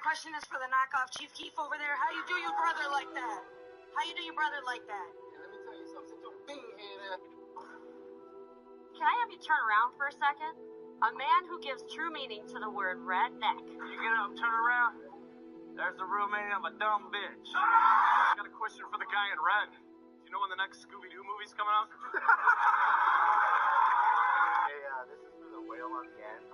question is for the knockoff Chief Keef over there. How you do your brother like that? How you do your brother like that? Hey, let me tell you something. Sit your bean head up. Can I have you turn around for a second? A man who gives true meaning to the word redneck. You get up and turn around. There's the real meaning of a dumb bitch. I got a question for the guy in red. Do you know when the next Scooby-Doo movie's coming out? Hey, this is for the whale on the end.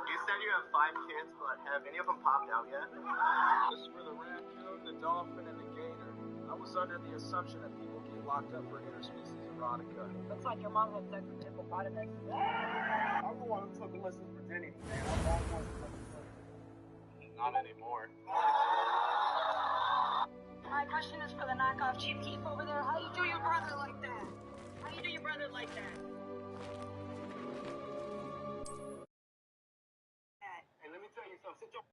You said you have 5 kids, but have any of them popped out yet? This is for the raccoon, the dolphin, and the gator. I was under the assumption that people get locked up for interspecies erotica. Looks like your mom had sex with hippopotamus. I'm the one who took a listen for Jenny. Not anymore. My question is for the knockoff Chief Keef over there. How you do your brother like that? How you do your brother like that? Hey, let me tell you something. Sit your...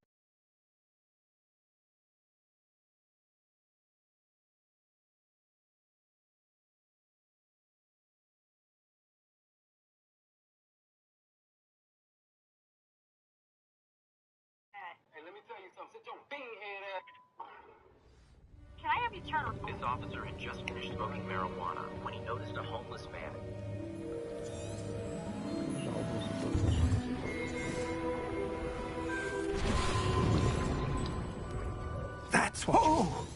Hey, let me tell you something. Sit your bean head up. Can I have you turn around? This officer had just finished smoking marijuana when he noticed a homeless man. That's what... Oh!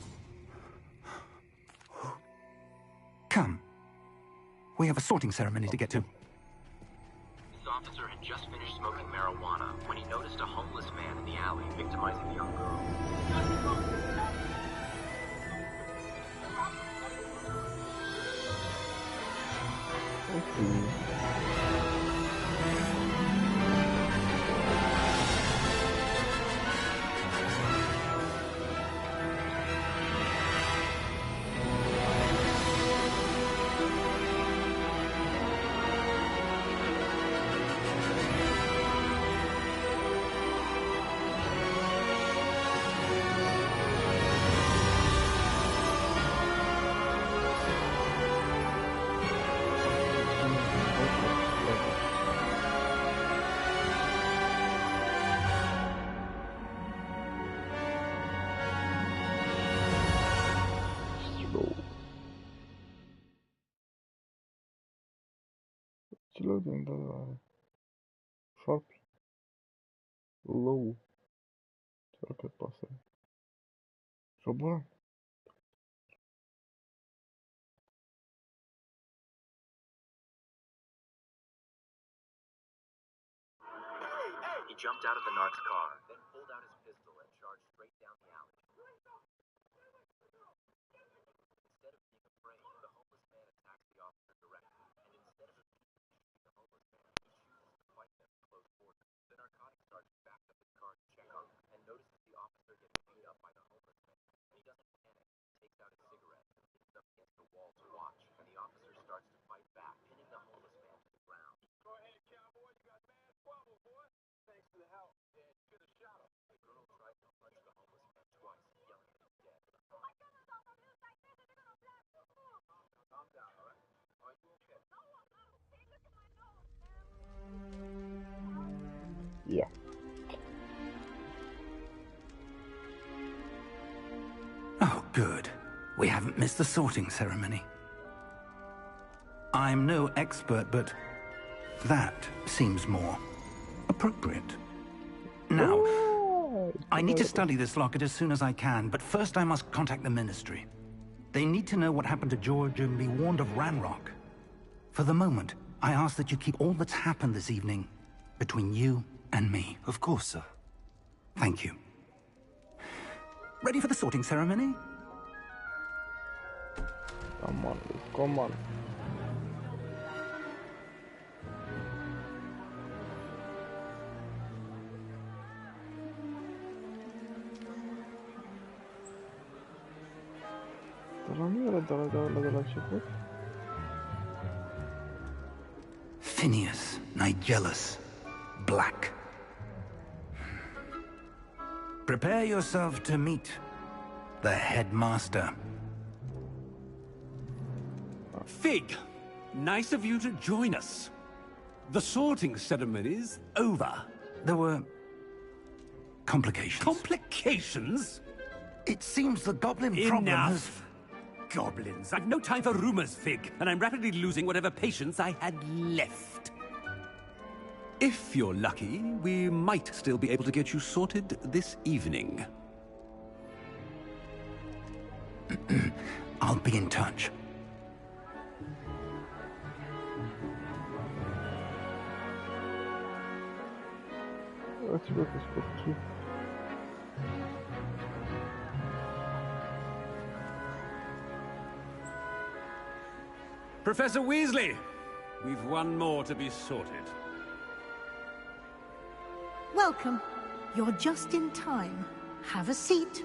Come. We have a sorting ceremony to get to. This officer had just finished smoking marijuana when he noticed a homeless man in the alley victimizing a young girl. Loading the shop low circuit passer. So bună. He jumped out of the narc's car, then pulled out his pistol and charged straight down the alley. Instead of being afraid, the homeless man attacks the officer directly, and instead of shooting the homeless man, he chooses to fight them at close quarters. The narcotics sergeant backs up his car to check on him and notices the officer getting beat up by the homeless man. He doesn't panic, takes out his cigarette and leans up against the wall to watch, and the officer starts to fight back, pinning the homeless man to the ground. Go ahead, cowboy. You got mad trouble, boy. Thanks for the help. Yeah, you could have shot him. The girl tries to punch the homeless man twice, yelling at his dead. Calm down, all right? Are you okay? Yeah. Oh, good. We haven't missed the sorting ceremony. I'm no expert, but that seems more appropriate. Now, I need to study this locket as soon as I can, but first I must contact the Ministry. They need to know what happened to George and be warned of Ranrock. For the moment, I ask that you keep all that's happened this evening between you and me. Of course, sir. Thank you. Ready for the sorting ceremony? Come on, come on. Phineas Nigellus Black. Prepare yourself to meet the headmaster. Fig, nice of you to join us. The sorting ceremony's over. There were Complications. Complications? It seems the goblin problem has... Enough! Goblins. I've no time for rumors, Fig, and I'm rapidly losing whatever patience I had left. If you're lucky, we might still be able to get you sorted this evening. I'll be in touch. Давайте в этой спортки. Professor Weasley, we've one more to be sorted. Welcome. You're just in time. Have a seat.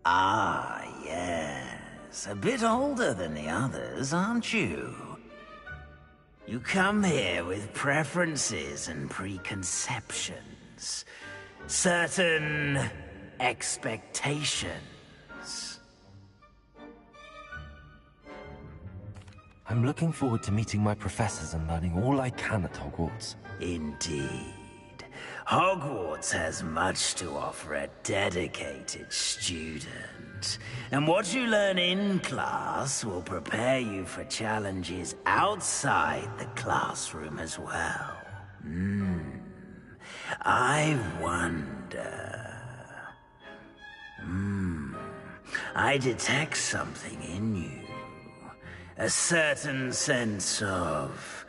Ah, yes. A bit older than the others, aren't you? You come here with preferences and preconceptions. Certain expectations. I'm looking forward to meeting my professors and learning all I can at Hogwarts. Indeed. Hogwarts has much to offer a dedicated student. And what you learn in class will prepare you for challenges outside the classroom as well. I wonder... I detect something in you. A certain sense of...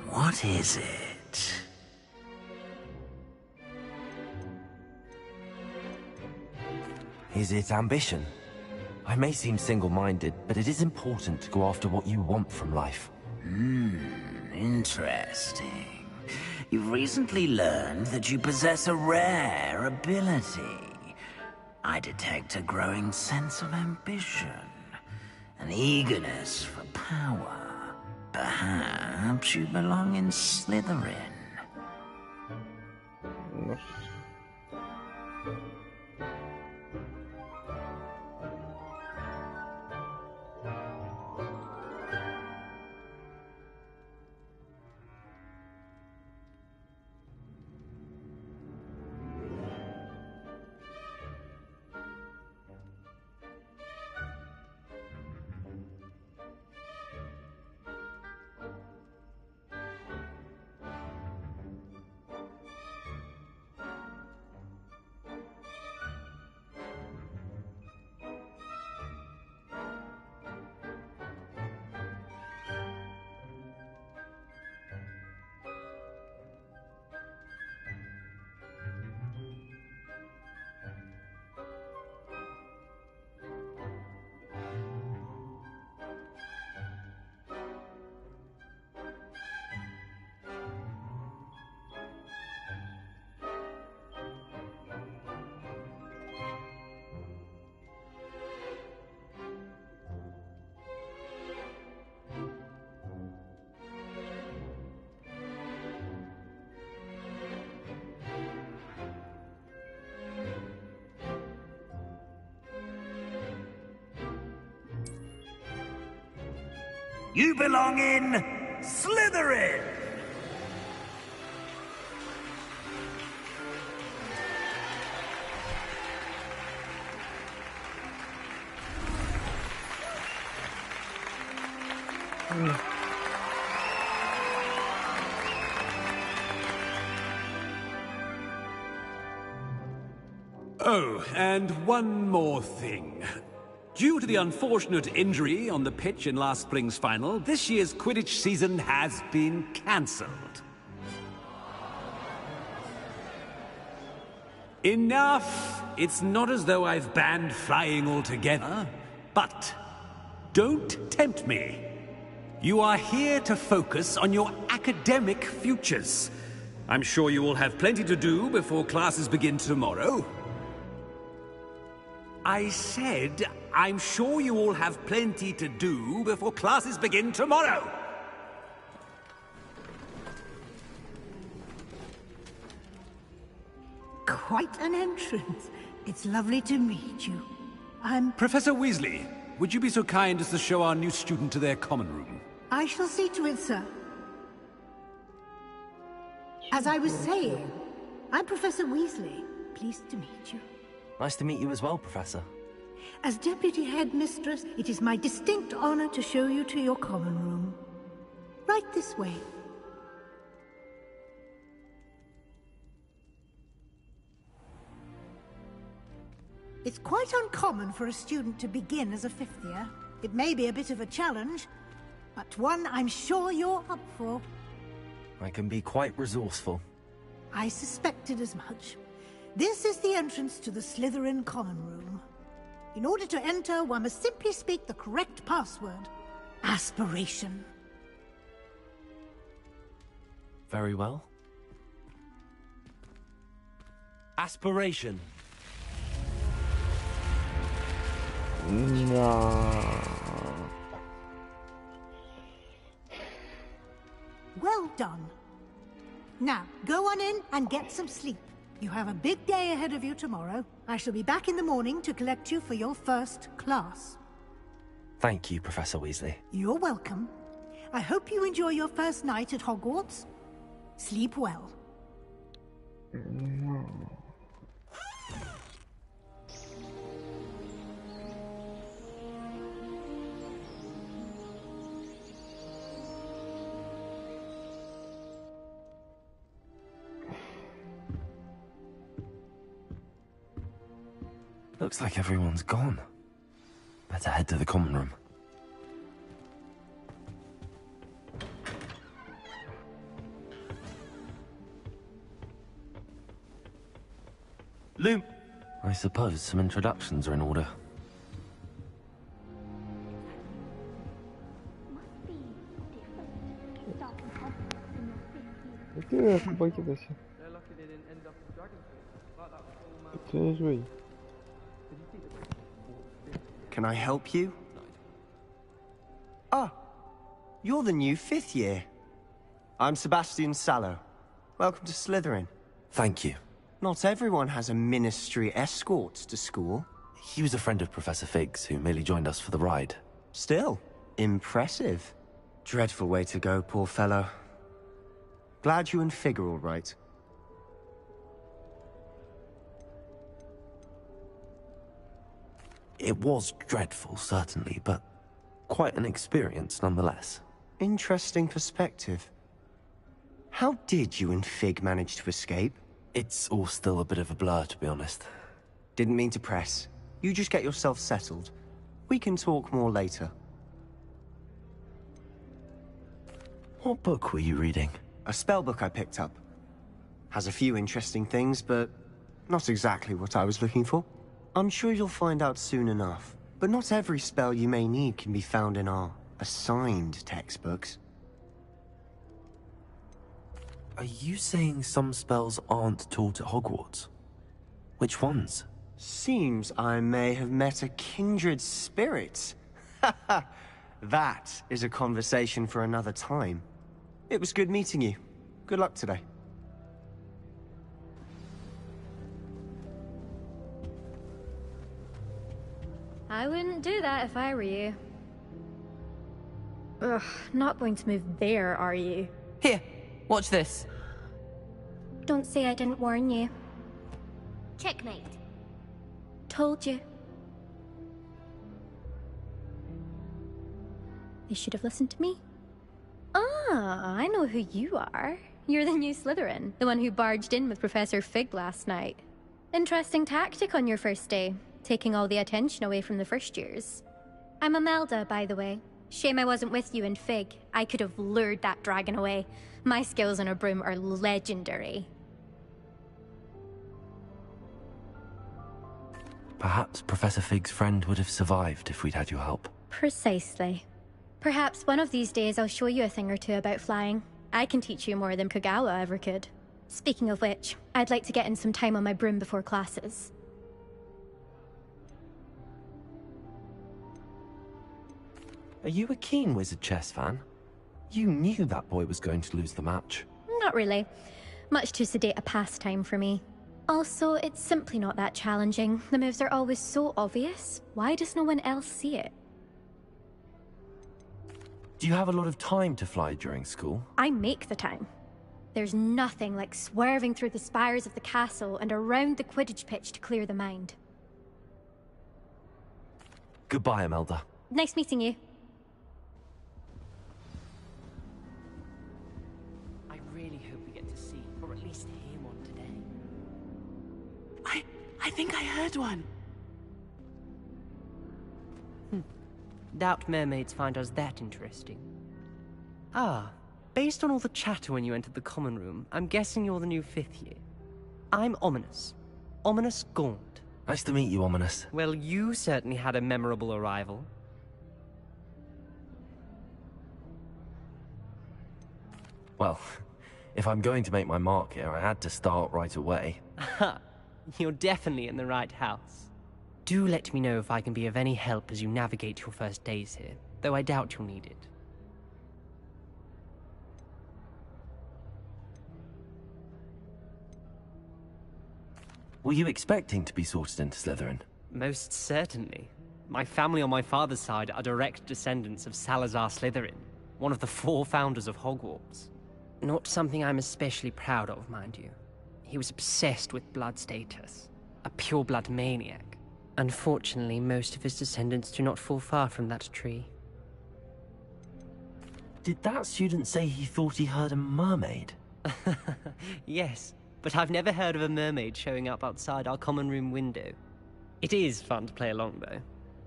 what is it? Is it ambition? I may seem single-minded, but it is important to go after what you want from life. Interesting. You've recently learned that you possess a rare ability. I detect a growing sense of ambition, an eagerness for power. Perhaps you belong in Slytherin. You belong in Slytherin! Oh, and one more thing. Due to the unfortunate injury on the pitch in last spring's final, this year's Quidditch season has been cancelled. Enough! It's not as though I've banned flying altogether, but don't tempt me. You are here to focus on your academic futures. I'm sure you will have plenty to do before classes begin tomorrow. I said, I'm sure you all have plenty to do before classes begin tomorrow. Quite an entrance. It's lovely to meet you. Professor Weasley, would you be so kind as to show our new student to their common room? I shall see to it, sir. As I was saying, I'm Professor Weasley. Pleased to meet you. Nice to meet you as well, Professor. As Deputy Headmistress, it is my distinct honor to show you to your common room. Right this way. It's quite uncommon for a student to begin as a fifth year. It may be a bit of a challenge, but one I'm sure you're up for. I can be quite resourceful. I suspected as much. This is the entrance to the Slytherin common room. In order to enter, one must simply speak the correct password. Aspiration. Very well. Aspiration. No. Well done. Now, go on in and get some sleep. You have a big day ahead of you tomorrow. I shall be back in the morning to collect you for your first class. Thank you, Professor Weasley. You're welcome. I hope you enjoy your first night at Hogwarts. Sleep well. No. Looks like everyone's gone. Better head to the common room. Loom. I suppose some introductions are in order. Какие собаки до сих? Ты не живи. Can I help you? Ah, you're the new fifth year. I'm Sebastian Sallow. Welcome to Slytherin. Thank you. Not everyone has a ministry escort to school. He was a friend of Professor Fig's who merely joined us for the ride. Still, impressive. Dreadful way to go, poor fellow. Glad you and Fig are all right. It was dreadful, certainly, but quite an experience nonetheless. Interesting perspective. How did you and Fig manage to escape? It's all still a bit of a blur, to be honest. Didn't mean to press. You just get yourself settled. We can talk more later. What book were you reading? A spell book I picked up. Has a few interesting things, but not exactly what I was looking for. I'm sure you'll find out soon enough. But not every spell you may need can be found in our assigned textbooks. Are you saying some spells aren't taught at Hogwarts? Which ones? Seems I may have met a kindred spirit. That is a conversation for another time. It was good meeting you. Good luck today. I wouldn't do that if I were you. Ugh, not going to move there, are you? Here, watch this. Don't say I didn't warn you. Checkmate. Told you. They should have listened to me. Ah, I know who you are. You're the new Slytherin, the one who barged in with Professor Fig last night. Interesting tactic on your first day, taking all the attention away from the first years. I'm Imelda, by the way. Shame I wasn't with you and Fig. I could have lured that dragon away. My skills on a broom are legendary. Perhaps Professor Fig's friend would have survived if we'd had your help. Precisely. Perhaps one of these days I'll show you a thing or two about flying. I can teach you more than Kogawa ever could. Speaking of which, I'd like to get in some time on my broom before classes. Are you a keen Wizard Chess fan? You knew that boy was going to lose the match. Not really. Much too sedate a pastime for me. Also, it's simply not that challenging. The moves are always so obvious. Why does no one else see it? Do you have a lot of time to fly during school? I make the time. There's nothing like swerving through the spires of the castle and around the Quidditch pitch to clear the mind. Goodbye, Imelda. Nice meeting you. I really hope we get to see, or at least hear one today. I think I heard one. Doubt mermaids find us that interesting. Ah, based on all the chatter when you entered the common room, I'm guessing you're the new 5th year. I'm Ominous. Ominous Gaunt. Nice to meet you, Ominous. Well, you certainly had a memorable arrival. Well, if I'm going to make my mark here, I had to start right away. Aha, you're definitely in the right house. Do let me know if I can be of any help as you navigate your first days here, though I doubt you'll need it. Were you expecting to be sorted into Slytherin? Most certainly. My family on my father's side are direct descendants of Salazar Slytherin, one of the 4 founders of Hogwarts. Not something I'm especially proud of, mind you. He was obsessed with blood status, a pure-blood maniac. Unfortunately, most of his descendants do not fall far from that tree. Did that student say he thought he heard a mermaid? Yes, but I've never heard of a mermaid showing up outside our common room window. It is fun to play along, though.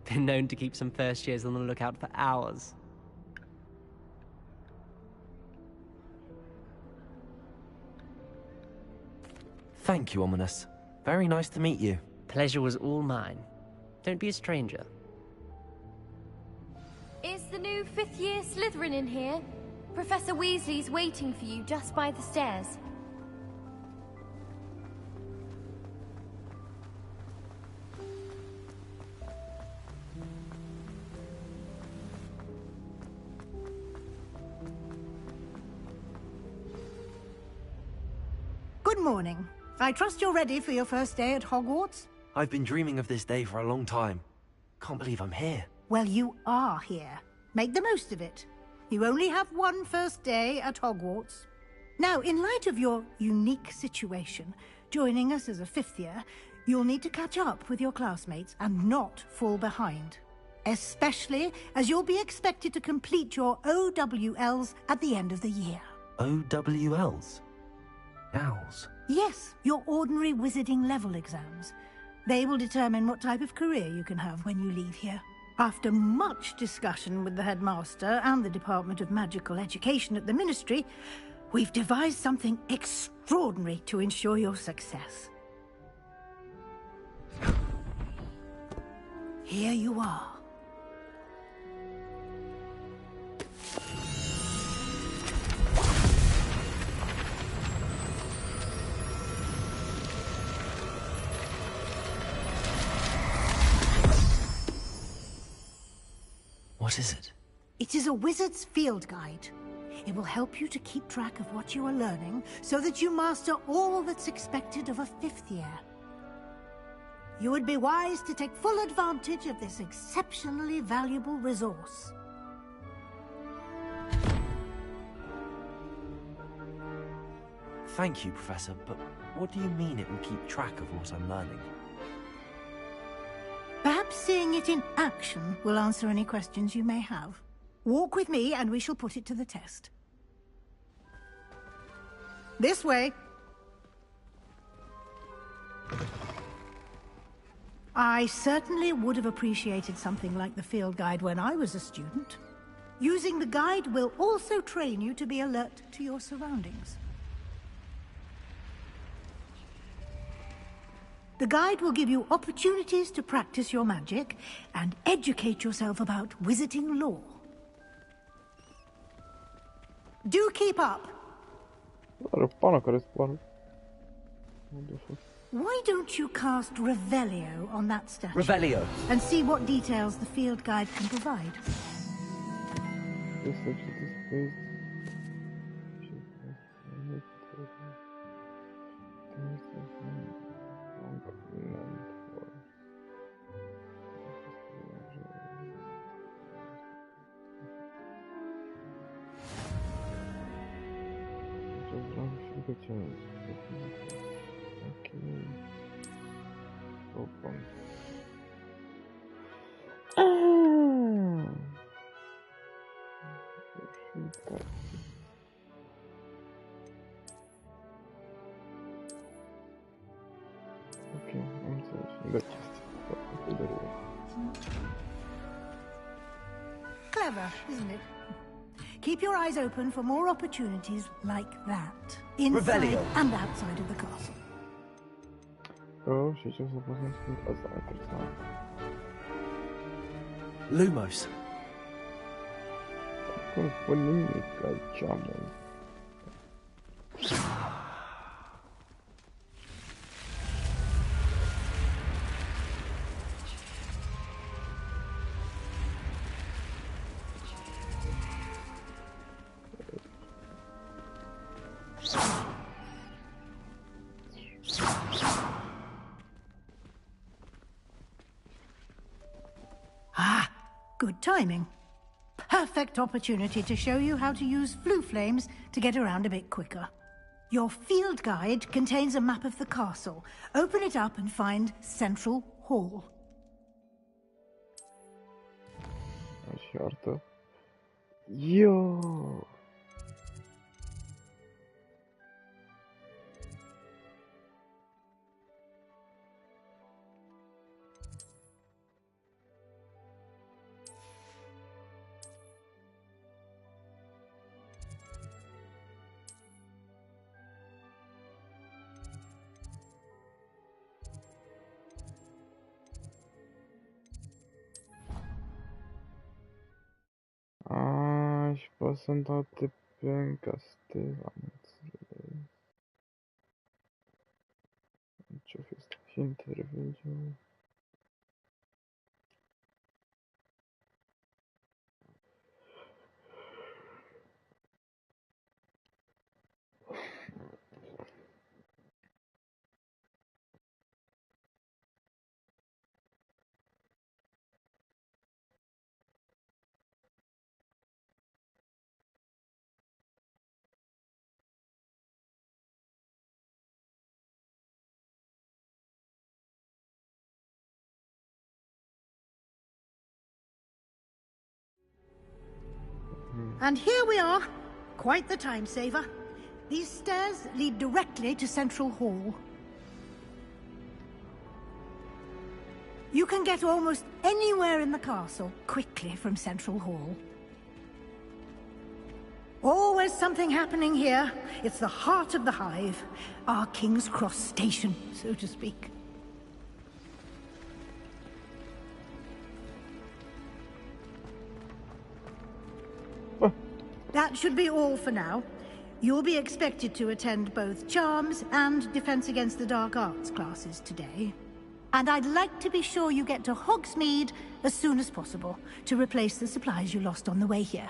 Been known to keep some first years on the lookout for hours. Thank you, Ominous. Very nice to meet you. Pleasure was all mine. Don't be a stranger. Is the new 5th year Slytherin in here? Professor Weasley's waiting for you just by the stairs. Good morning. I trust you're ready for your first day at Hogwarts? I've been dreaming of this day for a long time. Can't believe I'm here. Well, you are here. Make the most of it. You only have one first day at Hogwarts. Now, in light of your unique situation, joining us as a 5th year, you'll need to catch up with your classmates and not fall behind. Especially as you'll be expected to complete your OWLs at the end of the year. OWLs? Owls? Yes, your ordinary wizarding level exams. They will determine what type of career you can have when you leave here. After much discussion with the headmaster and the Department of Magical Education at the Ministry, we've devised something extraordinary to ensure your success. Here you are. What is it? It is a wizard's field guide. It will help you to keep track of what you are learning so that you master all that's expected of a 5th year. You would be wise to take full advantage of this exceptionally valuable resource. Thank you, Professor, but what do you mean it will keep track of what I'm learning? Perhaps seeing it in action will answer any questions you may have. Walk with me and we shall put it to the test. This way. I certainly would have appreciated something like the field guide when I was a student. Using the guide will also train you to be alert to your surroundings. The guide will give you opportunities to practice your magic and educate yourself about wizarding lore. Do keep up. Why don't you cast Revelio on that statue? Revelio. And see what details the field guide can provide. Включаем. Окей. Опа. Окей, он слышит. Да, чисто. Clever, isn't it? Keep your eyes open for more opportunities like that, inside Revelio. and outside of the castle. Oh, сейчас запознаюсь с персоной. Lumos. Какой полиника, чаму. Ah, good timing. Perfect opportunity to show you how to use flue flames to get around a bit quicker. Your field guide contains a map of the castle. Open it up and find Central Hall. Чёрта. Йо. Ich posso andar tipo em Castelo. Deixa eu ver se está intervídeo. And here we are. Quite the time saver. These stairs lead directly to Central Hall. You can get almost anywhere in the castle quickly from Central Hall. Always something happening here. It's the heart of the hive. Our King's Cross station, so to speak. That should be all for now. You'll be expected to attend both Charms and Defense Against the Dark Arts classes today. And I'd like to be sure you get to Hogsmeade as soon as possible to replace the supplies you lost on the way here.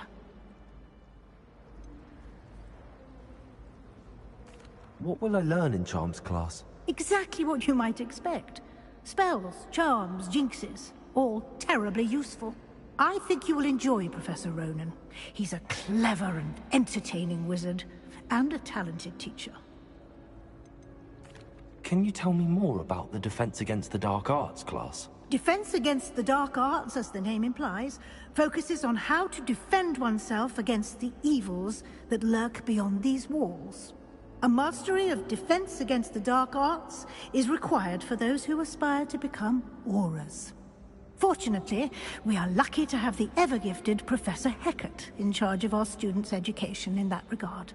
What will I learn in Charms class? Exactly what you might expect. Spells, charms, jinxes, all terribly useful. I think you will enjoy Professor Ronan. He's a clever and entertaining wizard, and a talented teacher. Can you tell me more about the Defense Against the Dark Arts class? Defense Against the Dark Arts, as the name implies, focuses on how to defend oneself against the evils that lurk beyond these walls. A mastery of Defense Against the Dark Arts is required for those who aspire to become Aurors. Fortunately, we are lucky to have the ever-gifted Professor Hecat in charge of our students' education in that regard.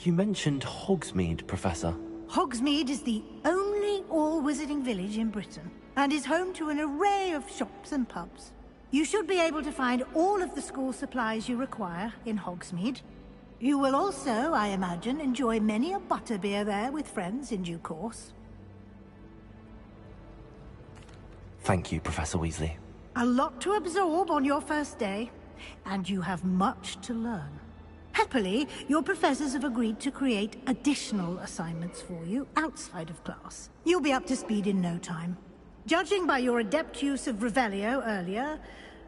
You mentioned Hogsmeade, Professor. Hogsmeade is the only all-wizarding village in Britain, and is home to an array of shops and pubs. You should be able to find all of the school supplies you require in Hogsmeade. You will also, I imagine, enjoy many a butterbeer there with friends in due course. Thank you, Professor Weasley. A lot to absorb on your first day, and you have much to learn. Happily, your professors have agreed to create additional assignments for you outside of class. You'll be up to speed in no time. Judging by your adept use of Revelio earlier,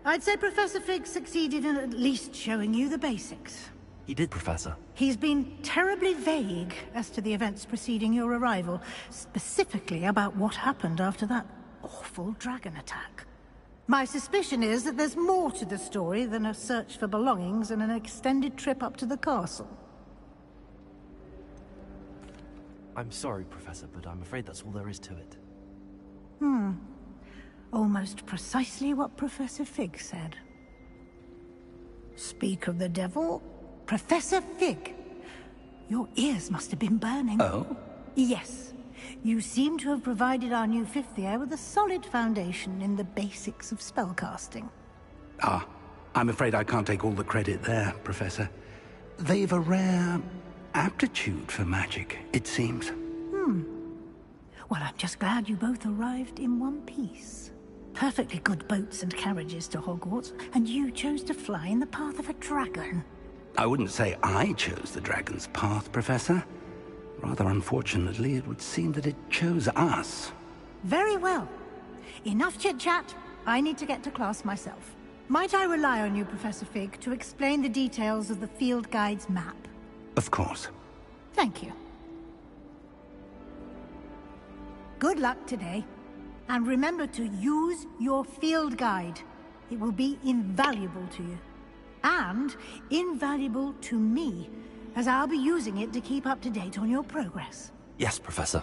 I'd say Professor Fig succeeded in at least showing you the basics. He did, Professor. He's been terribly vague as to the events preceding your arrival, specifically about what happened after that awful dragon attack. My suspicion is that there's more to the story than a search for belongings and an extended trip up to the castle. I'm sorry, Professor, but I'm afraid that's all there is to it. Almost precisely what Professor Fig said. Speak of the devil, Professor Fig. Your ears must have been burning. Oh? Yes. You seem to have provided our new fifth year with a solid foundation in the basics of spellcasting. Ah, I'm afraid I can't take all the credit there, Professor. They've a rare aptitude for magic, it seems. Well, I'm just glad you both arrived in one piece. Perfectly good boats and carriages to Hogwarts, and you chose to fly in the path of a dragon. I wouldn't say I chose the dragon's path, Professor. Rather unfortunately, it would seem that it chose us. Very well. Enough chit-chat. I need to get to class myself. Might I rely on you, Professor Fig, to explain the details of the field guide's map? Of course. Thank you. Good luck today. And remember to use your field guide. It will be invaluable to you. And invaluable to me, as I'll be using it to keep up to date on your progress. Yes, Professor.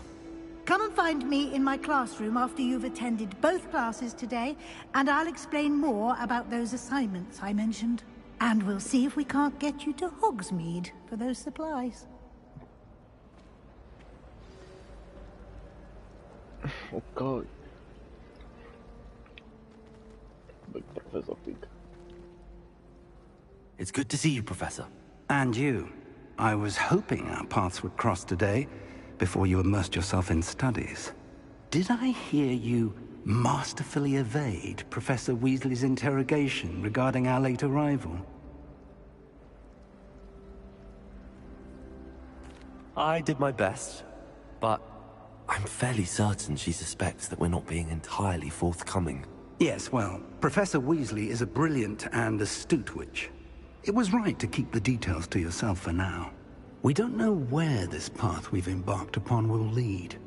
Come and find me in my classroom after you've attended both classes today, and I'll explain more about those assignments I mentioned. And we'll see if we can't get you to Hogsmeade for those supplies. Okay. Big Professor Fig. It's good to see you, Professor. And you. I was hoping our paths would cross today, before you immersed yourself in studies. Did I hear you masterfully evade Professor Weasley's interrogation regarding our late arrival? I did my best, but I'm fairly certain she suspects that we're not being entirely forthcoming. Yes, well, Professor Weasley is a brilliant and astute witch. It was right to keep the details to yourself for now. We don't know where this path we've embarked upon will lead.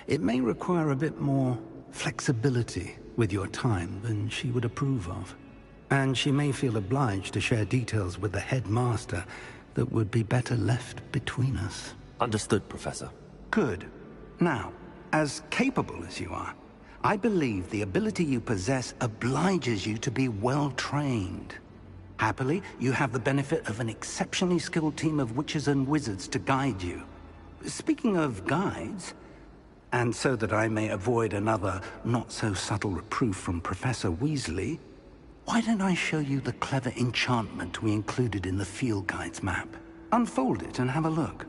It may require a bit more flexibility with your time than she would approve of. And she may feel obliged to share details with the headmaster that would be better left between us. Understood, Professor. Good. Now, as capable as you are, I believe the ability you possess obliges you to be well trained. Happily, you have the benefit of an exceptionally skilled team of witches and wizards to guide you. Speaking of guides, and so that I may avoid another not-so-subtle reproof from Professor Weasley, why don't I show you the clever enchantment we included in the field guide's map? Unfold it and have a look.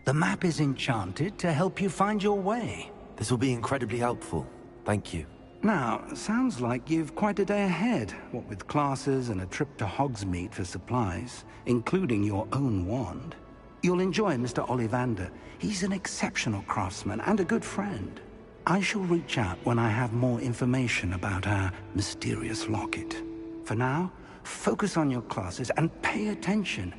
The map is enchanted to help you find your way. This will be incredibly helpful. Thank you. Now, sounds like you've quite a day ahead, what with classes and a trip to Hogsmeade for supplies, including your own wand. You'll enjoy Mr. Ollivander. He's an exceptional craftsman and a good friend. I shall reach out when I have more information about our mysterious locket. For now, focus on your classes and pay attention.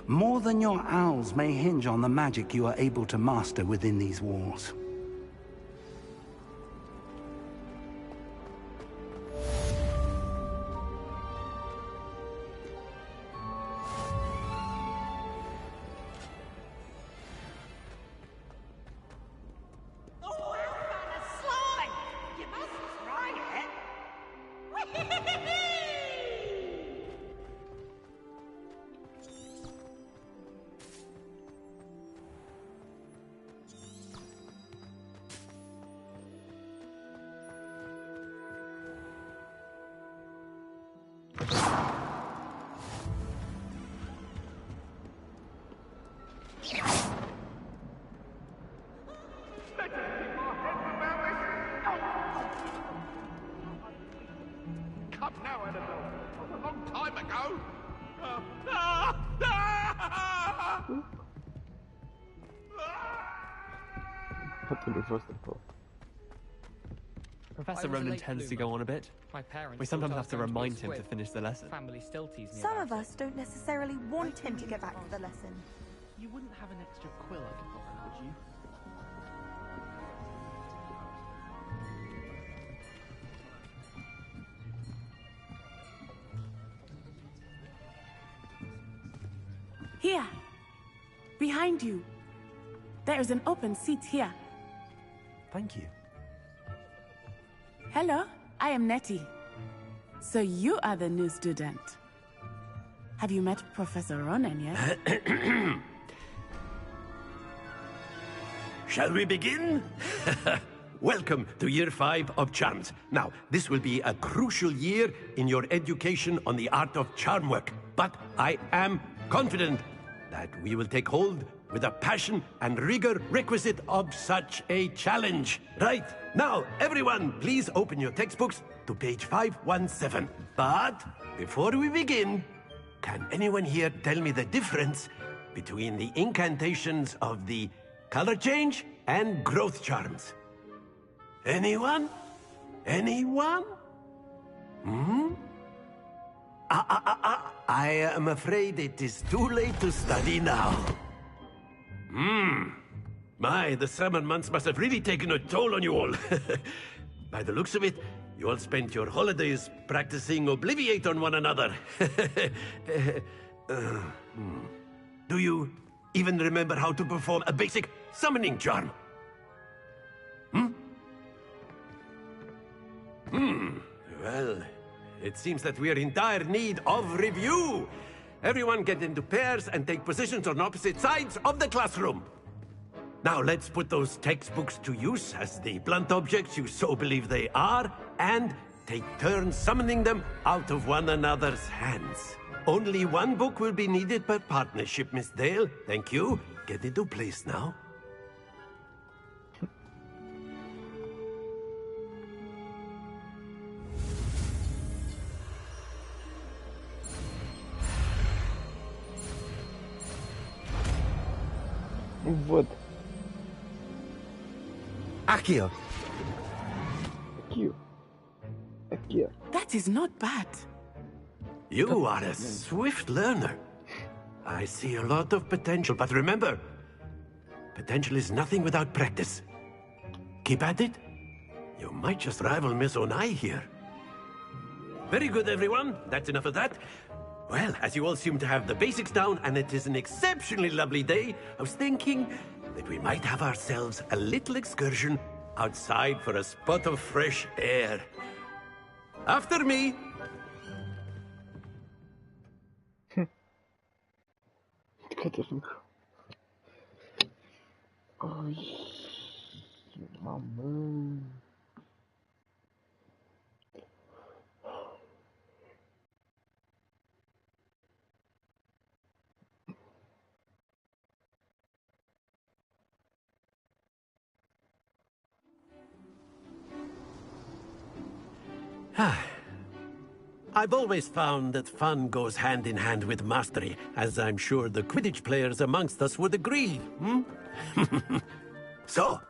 More than your owls may hinge on the magic you are able to master within these walls. What to do first of all? Professor Ronan tends to go on a bit. We sometimes have to remind him to finish the lesson. Family still tease me Some about of us don't necessarily want him to get back to the lesson. You wouldn't have an extra quill I could borrow, would you? Here. Behind you. There is an open seat here. Thank you. Hello, I am Nettie. So you are the new student. Have you met Professor Ronan yet? Shall we begin? Welcome to Year 5 of Charms. Now, this will be a crucial year in your education on the art of charm work. But I am confident that we will take hold with a passion and rigor requisite of such a challenge. Right, now, everyone, please open your textbooks to page 517. But before we begin, can anyone here tell me the difference between the incantations of the color change and growth charms? Anyone? Anyone? I am afraid it is too late to study now. My, the summer months must have really taken a toll on you all. By the looks of it, you all spent your holidays practicing Obliviate on one another. Do you even remember how to perform a basic summoning charm? Well, it seems that we are in dire need of review. Everyone get into pairs and take positions on opposite sides of the classroom. Now let's put those textbooks to use as the blunt objects you so believe they are, and take turns summoning them out of one another's hands. Only one book will be needed per partnership, Miss Dale. Thank you. Get into place now. Вот. Accio. Accio. That is not bad. You are a swift learner. I see a lot of potential, but remember, potential is nothing without practice. Keep at it. You might just rival Miss Onai here. Very good, everyone. That's enough of that. Well, as you all seem to have the basics down, and it is an exceptionally lovely day, I was thinking that we might have ourselves a little excursion outside for a spot of fresh air. After me! Ой, мама. I've always found that fun goes hand in hand with mastery, as I'm sure the Quidditch players amongst us would agree, So,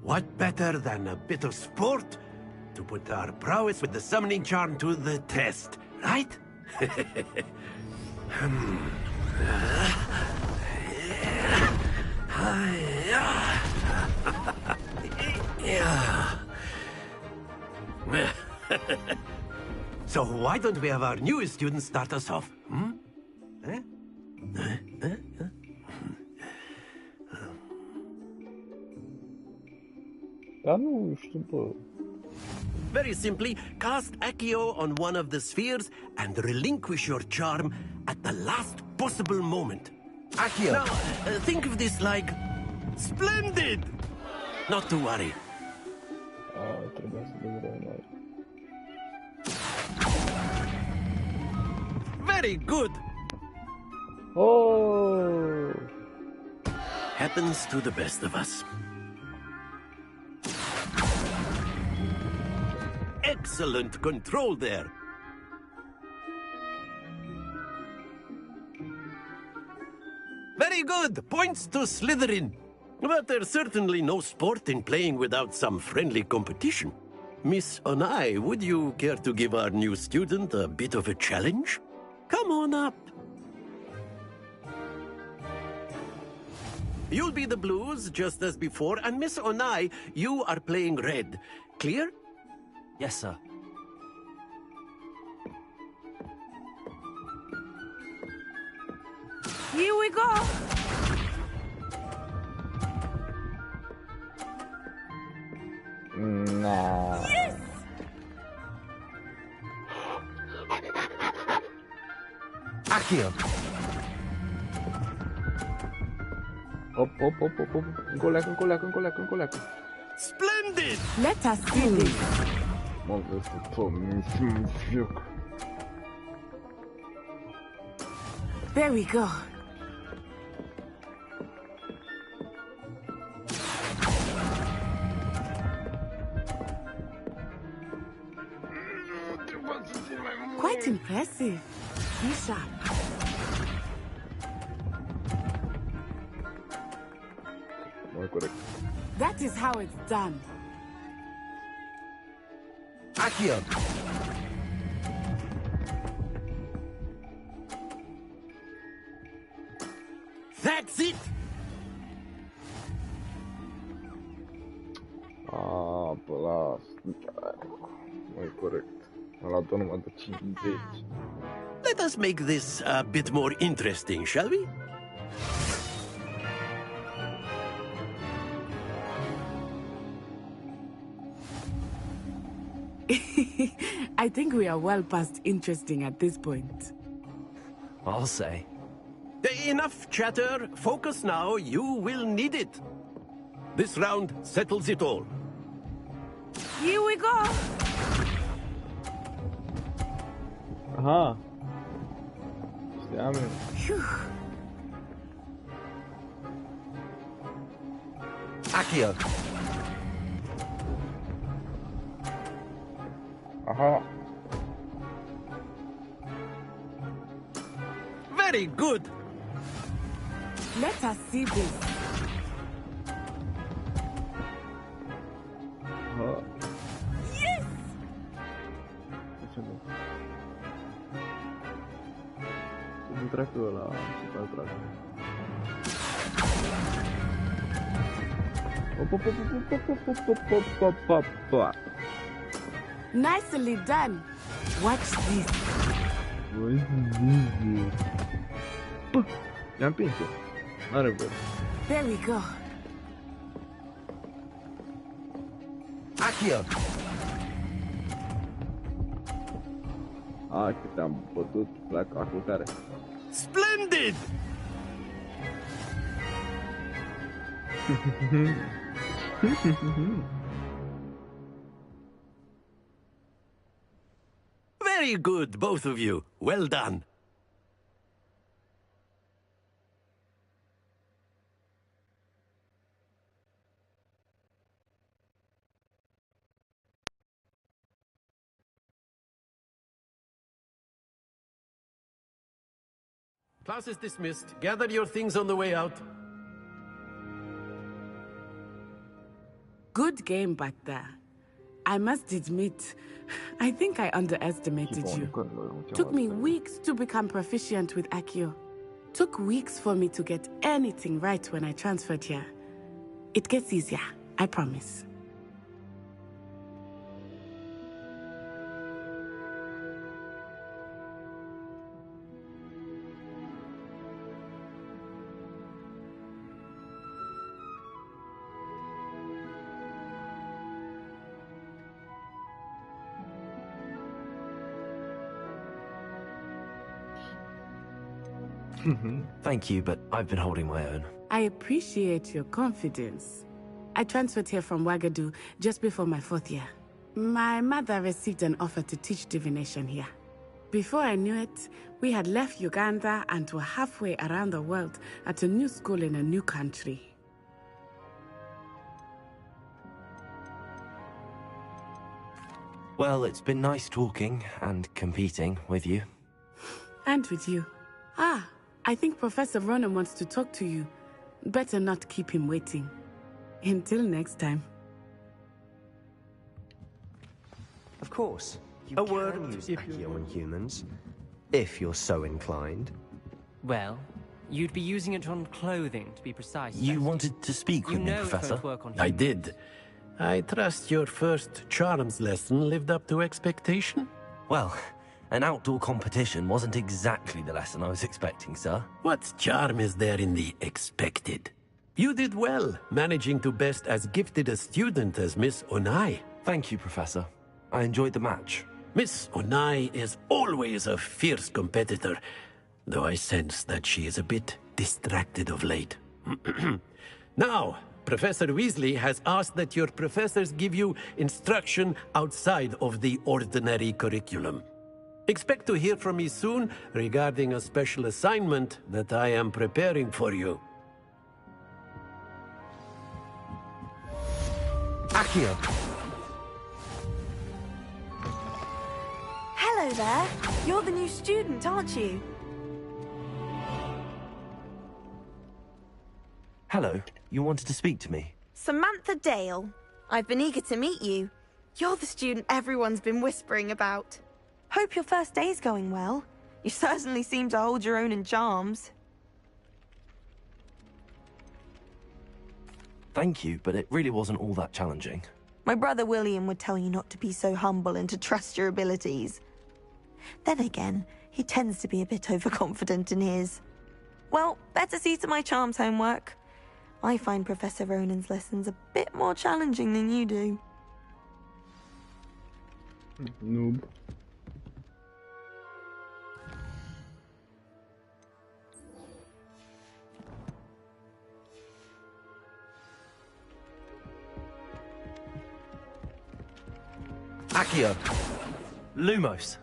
what better than a bit of sport to put our prowess with the summoning charm to the test, right? So why don't we have our newest student start us off? Very simply, cast Accio on one of the spheres and relinquish your charm at the last possible moment. Accio! Now, think of this like... splendid! Not to worry. Very good! Oh! Happens to the best of us. Excellent control there. Very good. Points to Slytherin. But there's certainly no sport in playing without some friendly competition. Miss Onai, would you care to give our new student a bit of a challenge? Come on up. You'll be the blues, just as before, and Miss Onai, you are playing red. Clear? Yes, sir. Here we go! Nah. Yes! Accio! Hop. Încolo, leacă. Splendid! Let us see this. Mă vezi, fiuc. There we go. Quite impressive. Be sharp. Mai corect. That is how it's done. Accio! That's it! Pe las. Mai corect. Am luat-o numai de 50. Let us make this a bit more interesting, shall we? I think we are well past interesting at this point. I'll say. Enough chatter. Focus now. You will need it. This round settles it all. Here we go! Aha. Știam eu. Accio! Aha. Very good. Let us see this. Aha. Yes! Nu treacă ăla, super trag. Hop. Nicely done. Watch this. I-am împins-o. N-are voie. There we go. Accio! Hai că te-am bătut la calculare. Splendid! Very good, both of you. Well done. Class is dismissed. Gather your things on the way out. Good game back there. I must admit, I think I underestimated you. Took me weeks to become proficient with Accio. Took weeks for me to get anything right when I transferred here. It gets easier, I promise. Thank you, but I've been holding my own. I appreciate your confidence. I transferred here from Wagadu just before my 4th year. My mother received an offer to teach divination here. Before I knew it, we had left Uganda and were halfway around the world at a new school in a new country. Well, it's been nice talking and competing with you. And with you. Ah, I think Professor Ronan wants to talk to you. Better not keep him waiting. Until next time. Of course. A word can use Accio on humans, if you're so inclined. Well, you'd be using it on clothing, to be precise. You wanted to speak with me, Professor? I did. I trust your first charms lesson lived up to expectation? Well, an outdoor competition wasn't exactly the lesson I was expecting, sir. What charm is there in the expected? You did well, managing to best as gifted a student as Miss Onai. Thank you, Professor. I enjoyed the match. Miss Onai is always a fierce competitor, though I sense that she is a bit distracted of late. Now, Professor Weasley has asked that your professors give you instruction outside of the ordinary curriculum. Expect to hear from me soon regarding a special assignment that I am preparing for you. Accio! Hello there. You're the new student, aren't you? Hello. You wanted to speak to me? Samantha Dale. I've been eager to meet you. You're the student everyone's been whispering about. Hope your first day's going well. You certainly seem to hold your own in charms. Thank you, but it really wasn't all that challenging. My brother William would tell you not to be so humble and to trust your abilities. Then again, he tends to be a bit overconfident in his. Well, better see to my charms homework. I find Professor Ronen's lessons a bit more challenging than you do. Noob. Accio! Lumos!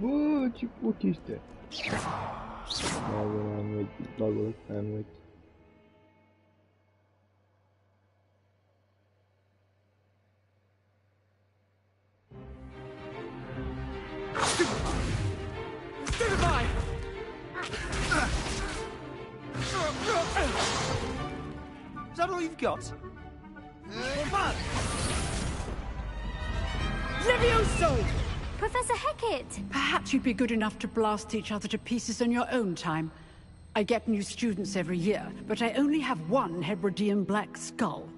Whoa, what is that? Dogwood, and Stupefy! Is that all you've got? Levioso! Professor Hecat! Perhaps you'd be good enough to blast each other to pieces in your own time. I get new students every year, but I only have one Hebridean black skull.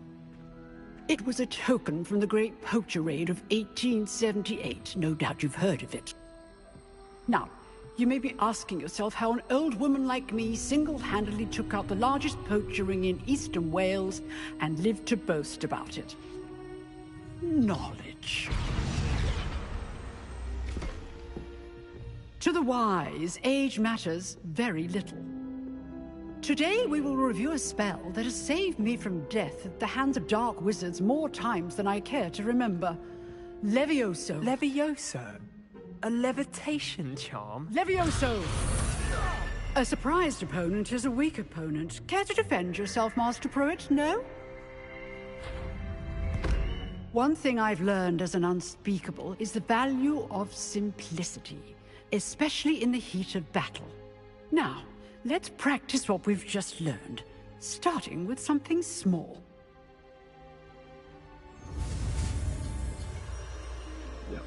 It was a token from the Great Poacher Raid of 1878. No doubt you've heard of it. Now, you may be asking yourself how an old woman like me single-handedly took out the largest poacher ring in eastern Wales and lived to boast about it. Knowledge. To the wise, age matters very little. Today we will review a spell that has saved me from death at the hands of dark wizards more times than I care to remember. Levioso. Levioso? A levitation charm? Levioso! A surprised opponent is a weak opponent. Care to defend yourself, Master Pruitt? No? One thing I've learned as an unspeakable is the value of simplicity, especially in the heat of battle. Now, let's practice what we've just learned, starting with something small. Yeah.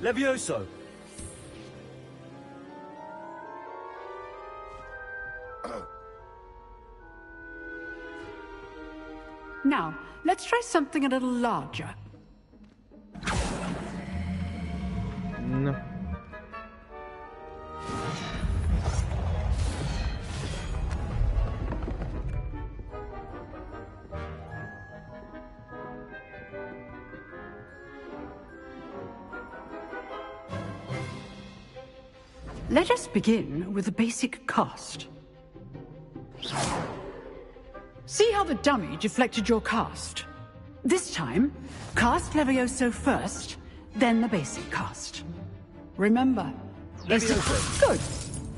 Levioso! Now, let's try something a little larger. No. Let us begin with the basic cast. See how the dummy deflected your cast? This time, cast Levioso first, then the basic cast. Remember, basic. Good.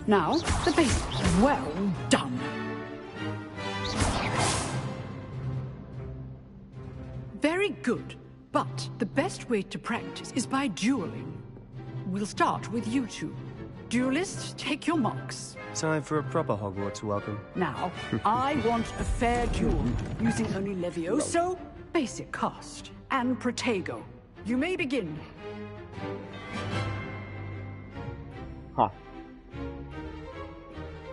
Now, the basic. Well done. Very good. But the best way to practice is by dueling. We'll start with you two. Duelists, take your marks. Time for a proper Hogwarts welcome. Now, I want a fair duel, using only Levioso, basic cast, and Protego. You may begin. Ha.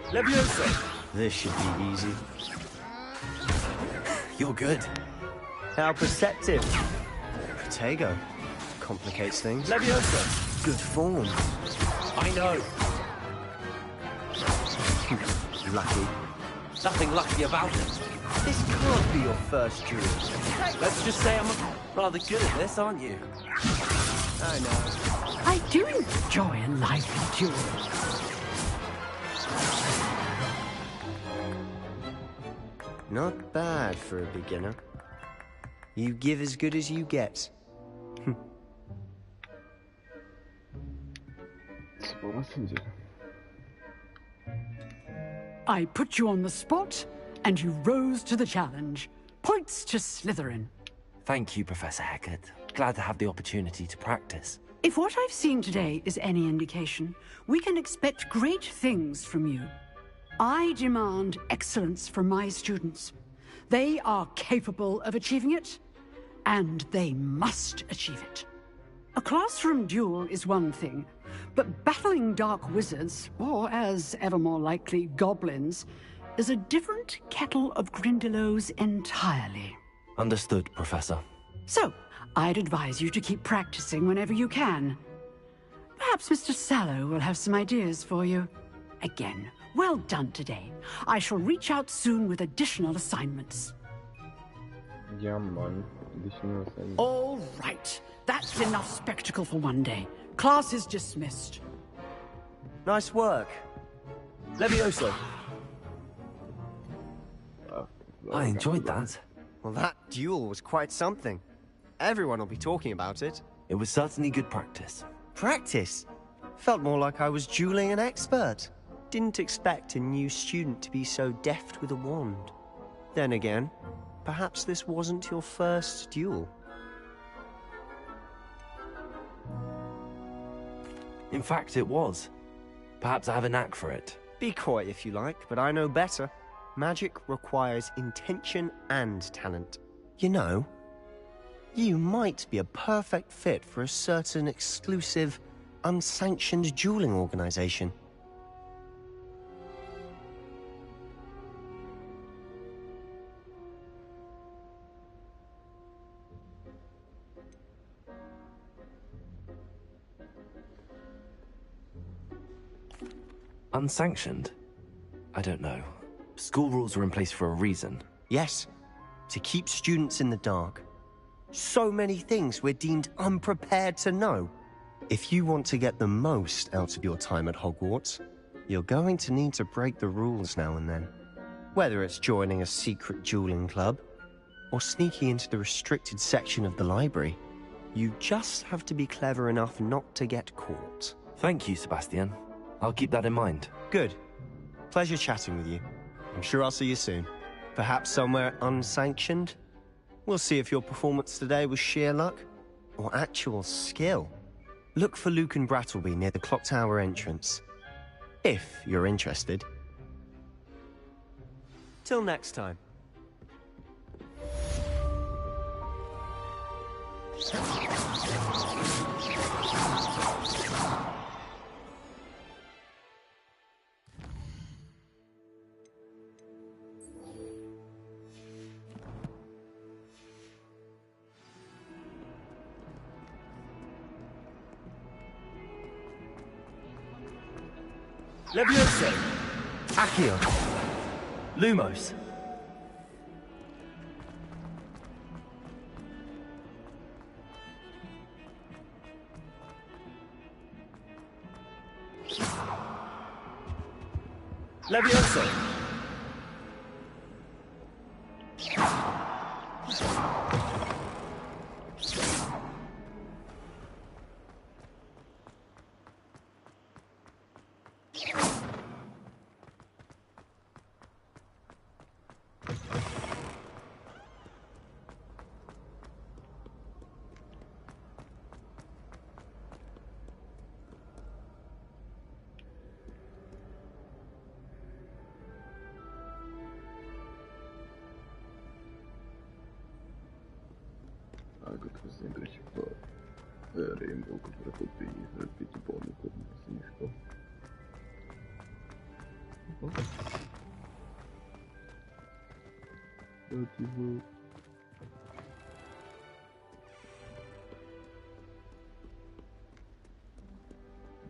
Levioso! This should be easy. You're good. How perceptive. Protego. Complicates things. Levioso! Good form. I know. Lucky. Nothing lucky about it. This can't be your first duel. Let's just say I'm rather good at this, aren't you? I know. I do enjoy a lively duel. Not bad for a beginner. You give as good as you get. I put you on the spot, and you rose to the challenge. Points to Slytherin. Thank you, Professor Hecat. Glad to have the opportunity to practice. If what I've seen today is any indication, we can expect great things from you. I demand excellence from my students. They are capable of achieving it, and they must achieve it. A classroom duel is one thing, but battling dark wizards, or as ever more likely, goblins, is a different kettle of Grindylows entirely. Understood, Professor. So, I'd advise you to keep practicing whenever you can. Perhaps Mr. Sallow will have some ideas for you. Again, well done today. I shall reach out soon with additional assignments. Yeah, man. Additional assignments. All right. That's enough spectacle for one day. Class is dismissed. Nice work. Levioso. I enjoyed that. Well, that duel was quite something. Everyone will be talking about it. It was certainly good practice. Practice? Felt more like I was dueling an expert. Didn't expect a new student to be so deft with a wand. Then again, perhaps this wasn't your first duel. In fact, it was. Perhaps I have a knack for it. Be coy if you like, but I know better. Magic requires intention and talent. You know, you might be a perfect fit for a certain exclusive, unsanctioned dueling organization. Unsanctioned? I don't know. School rules were in place for a reason. Yes, to keep students in the dark. So many things we're deemed unprepared to know. If you want to get the most out of your time at Hogwarts, you're going to need to break the rules now and then. Whether it's joining a secret dueling club, or sneaking into the restricted section of the library, you just have to be clever enough not to get caught. Thank you, Sebastian. I'll keep that in mind. Good. Pleasure chatting with you. I'm sure I'll see you soon. Perhaps somewhere unsanctioned? We'll see if your performance today was sheer luck or actual skill. Look for Lucan Brattleby near the Clock Tower entrance. If you're interested. Till next time. Levioso! Accio! Lumos! Levioso! Agora você principal. Era um pouco para copia, repito bom como assim estou. Eu tive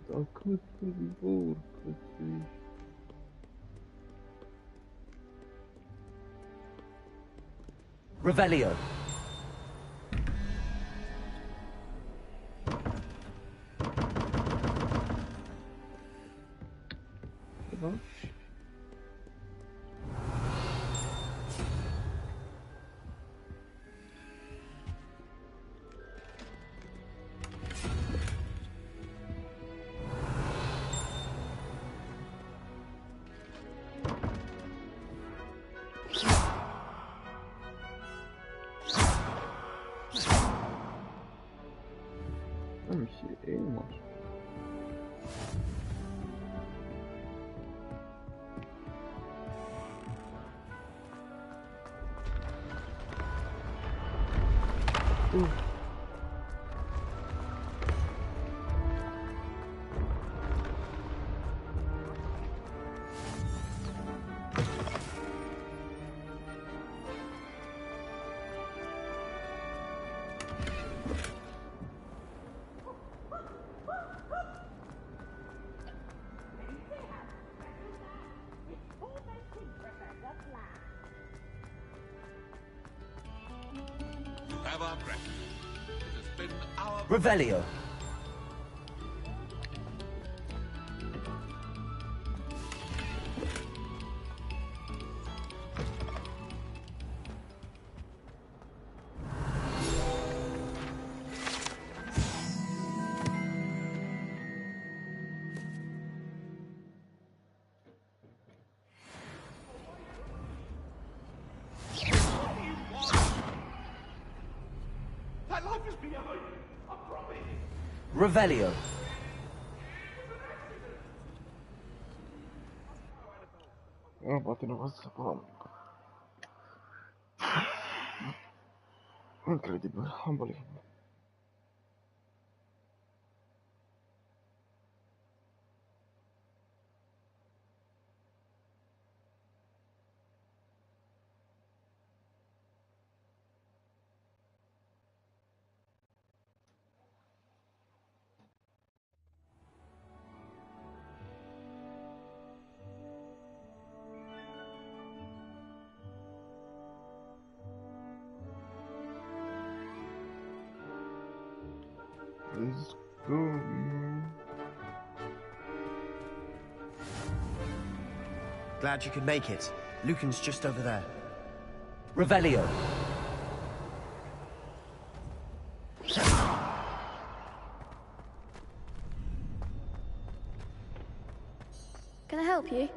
da coisa de boa, assim. Revelio. Have our breakfast. It has been our Revelio. That life is behind. I promise. Revelio. Oh, bate no vosso palmo. Incredible, unbelievable. Let's go, man. Glad you could make it. Lucan's just over there. Revelio. Can I help you?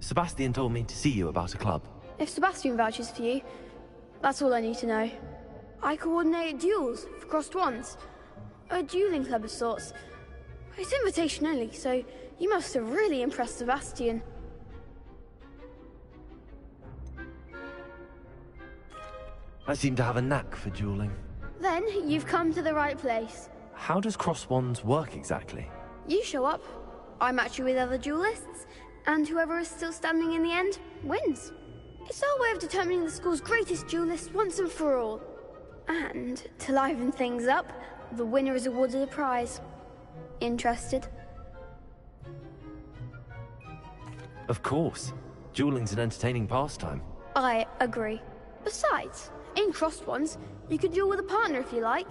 Sebastian told me to see you about a club. If Sebastian vouches for you, that's all I need to know. I coordinate duels for crossed ones. A dueling club of sorts. It's invitation only, so you must have really impressed Sebastian. I seem to have a knack for dueling. Then you've come to the right place. How does cross wands work exactly? You show up, I match you with other duelists, and whoever is still standing in the end wins. It's our way of determining the school's greatest duelist once and for all. And to liven things up, the winner is awarded a prize. Interested? Of course. Dueling's an entertaining pastime. I agree. Besides, in crossed ones, you could duel with a partner if you like.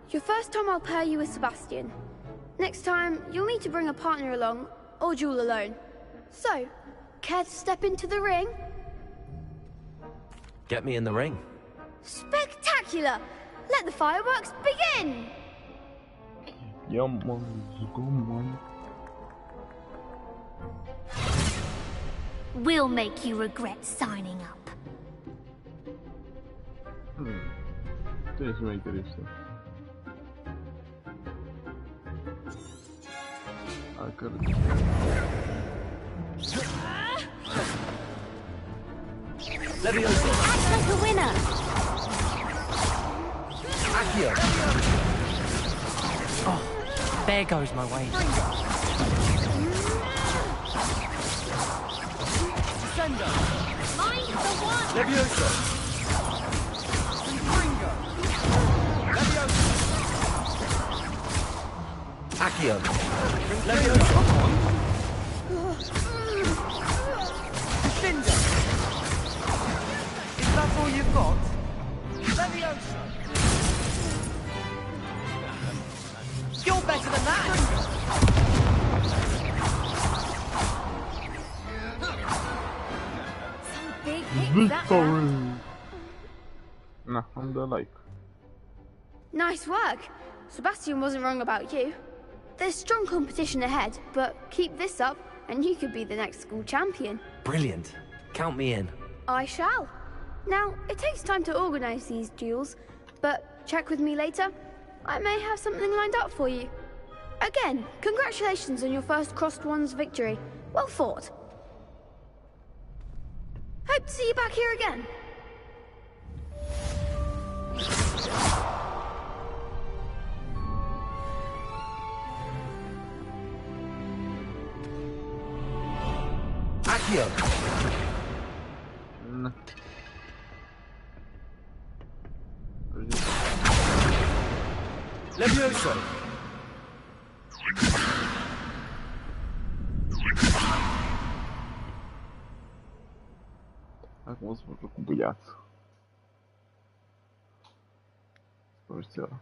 Your first time I'll pair you with Sebastian. Next time, you'll need to bring a partner along, or duel alone. So, care to step into the ring? Get me in the ring. Spectacular! Let the fireworks begin! Yeah, man. Go, man. We'll make you regret signing up. To jest moje interesy. A kurde. Leviosa! Act like a winner! Accio! Oh, there goes my way. Descendo! Mind the one! Leviosa! Leviosa! Accio! Leviosa! Cinder! Is that all you've got? Leviosa! You're better than that! Some big hit that round. Nah, I'm the like. Nice work. Sebastian wasn't wrong about you. There's strong competition ahead, but keep this up and you could be the next school champion. Brilliant. Count me in. I shall. Now, it takes time to organize these duels, but check with me later. I may have something lined up for you. Again, congratulations on your first Crossed Wands victory. Well fought. Hope to see you back here again. Accio! Leviosa! Acum o să mă joc cu băiatul. Sper seara.